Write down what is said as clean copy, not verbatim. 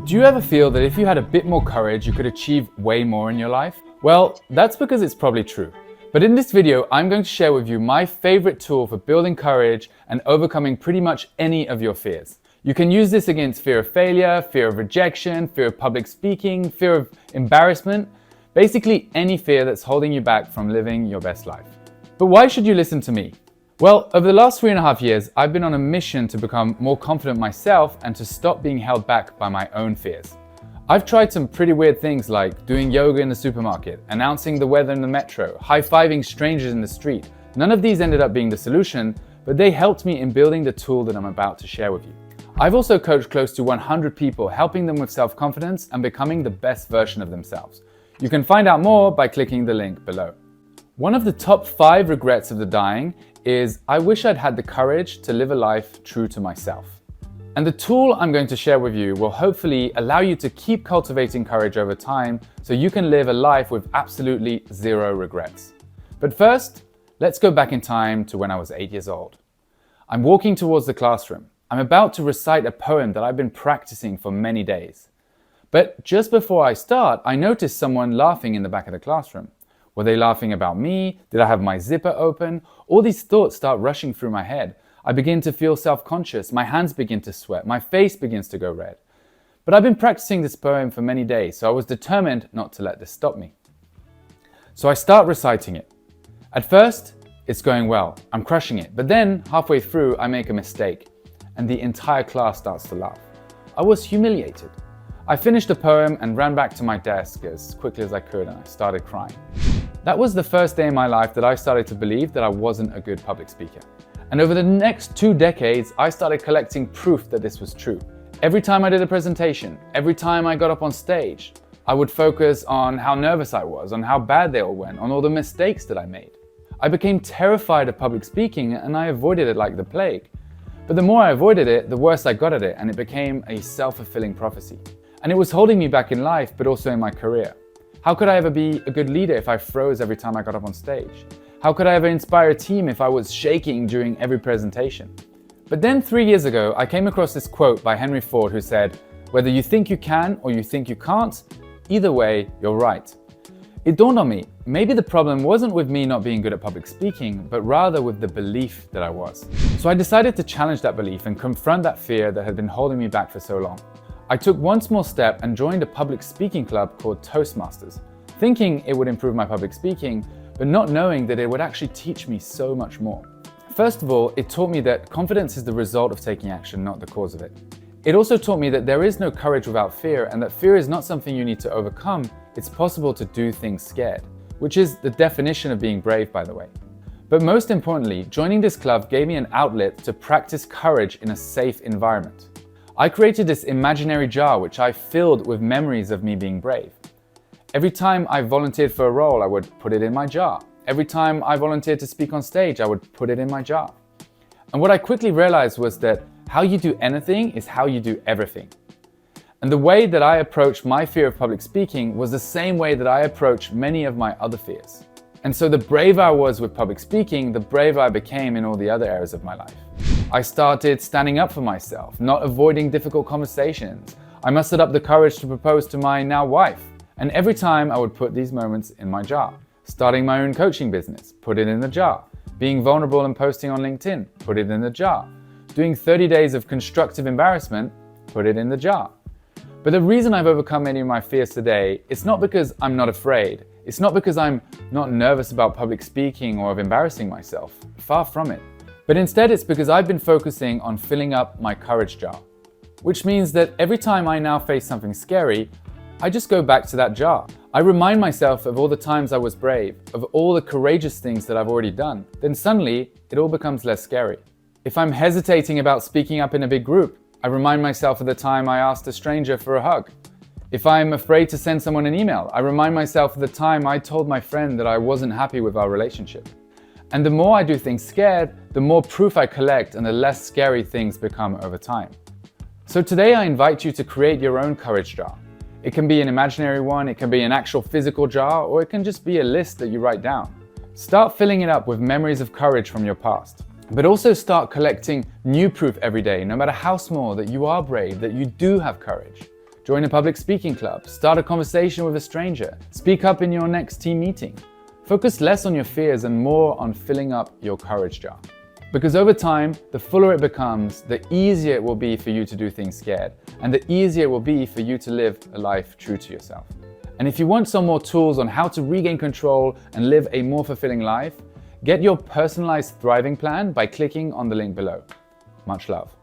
Do you ever feel that if you had a bit more courage, you could achieve way more in your life? Well, that's because it's probably true. But in this video, I'm going to share with you my favorite tool for building courage and overcoming pretty much any of your fears. You can use this against fear of failure, fear of rejection, fear of public speaking, fear of embarrassment, basically any fear that's holding you back from living your best life. But why should you listen to me? Well, over the last 3.5 years, I've been on a mission to become more confident myself and to stop being held back by my own fears. I've tried some pretty weird things like doing yoga in the supermarket, announcing the weather in the metro, high-fiving strangers in the street. None of these ended up being the solution, but they helped me in building the tool that I'm about to share with you. I've also coached close to 100 people, helping them with self-confidence and becoming the best version of themselves. You can find out more by clicking the link below. One of the top 5 regrets of the dying is I wish I'd had the courage to live a life true to myself. And the tool I'm going to share with you will hopefully allow you to keep cultivating courage over time so you can live a life with absolutely zero regrets. But first, let's go back in time to when I was 8 years old. I'm walking towards the classroom. I'm about to recite a poem that I've been practicing for many days. But just before I start, I noticed someone laughing in the back of the classroom. Were they laughing about me? Did I have my zipper open? All these thoughts start rushing through my head. I begin to feel self-conscious. My hands begin to sweat. My face begins to go red. But I've been practicing this poem for many days, so I was determined not to let this stop me. So I start reciting it. At first, it's going well. I'm crushing it. But then, halfway through, I make a mistake, and the entire class starts to laugh. I was humiliated. I finished the poem and ran back to my desk as quickly as I could, and I started crying. That was the first day in my life that I started to believe that I wasn't a good public speaker. And over the next 2 decades, I started collecting proof that this was true. Every time I did a presentation, every time I got up on stage, I would focus on how nervous I was, on how bad they all went, on all the mistakes that I made. I became terrified of public speaking and I avoided it like the plague. But the more I avoided it, the worse I got at it, and it became a self-fulfilling prophecy. And it was holding me back in life, but also in my career. How could I ever be a good leader if I froze every time I got up on stage? How could I ever inspire a team if I was shaking during every presentation? But then 3 years ago, I came across this quote by Henry Ford who said, "Whether you think you can or you think you can't, either way, you're right." It dawned on me, maybe the problem wasn't with me not being good at public speaking, but rather with the belief that I was. So I decided to challenge that belief and confront that fear that had been holding me back for so long. I took one small step and joined a public speaking club called Toastmasters, thinking it would improve my public speaking, but not knowing that it would actually teach me so much more. First of all, it taught me that confidence is the result of taking action, not the cause of it. It also taught me that there is no courage without fear, and that fear is not something you need to overcome. It's possible to do things scared, which is the definition of being brave, by the way. But most importantly, joining this club gave me an outlet to practice courage in a safe environment. I created this imaginary jar which I filled with memories of me being brave. Every time I volunteered for a role, I would put it in my jar. Every time I volunteered to speak on stage, I would put it in my jar. And what I quickly realized was that how you do anything is how you do everything. And the way that I approached my fear of public speaking was the same way that I approached many of my other fears. And so the braver I was with public speaking, the braver I became in all the other areas of my life. I started standing up for myself, not avoiding difficult conversations. I mustered up the courage to propose to my now wife. And every time I would put these moments in my jar. Starting my own coaching business, put it in the jar. Being vulnerable and posting on LinkedIn, put it in the jar. Doing 30 days of constructive embarrassment, put it in the jar. But the reason I've overcome many of my fears today, it's not because I'm not afraid. It's not because I'm not nervous about public speaking or of embarrassing myself. Far from it. But instead it's because I've been focusing on filling up my courage jar. Which means that every time I now face something scary, I just go back to that jar. I remind myself of all the times I was brave, of all the courageous things that I've already done. Then suddenly, it all becomes less scary. If I'm hesitating about speaking up in a big group, I remind myself of the time I asked a stranger for a hug. If I'm afraid to send someone an email, I remind myself of the time I told my friend that I wasn't happy with our relationship. And the more I do things scared, the more proof I collect and the less scary things become over time. So today I invite you to create your own courage jar. It can be an imaginary one, it can be an actual physical jar, or it can just be a list that you write down. Start filling it up with memories of courage from your past. But also start collecting new proof every day, no matter how small, that you are brave, that you do have courage. Join a public speaking club, start a conversation with a stranger, speak up in your next team meeting. Focus less on your fears and more on filling up your courage jar. Because over time, the fuller it becomes, the easier it will be for you to do things scared, and the easier it will be for you to live a life true to yourself. And if you want some more tools on how to regain control and live a more fulfilling life, get your personalized thriving plan by clicking on the link below. Much love.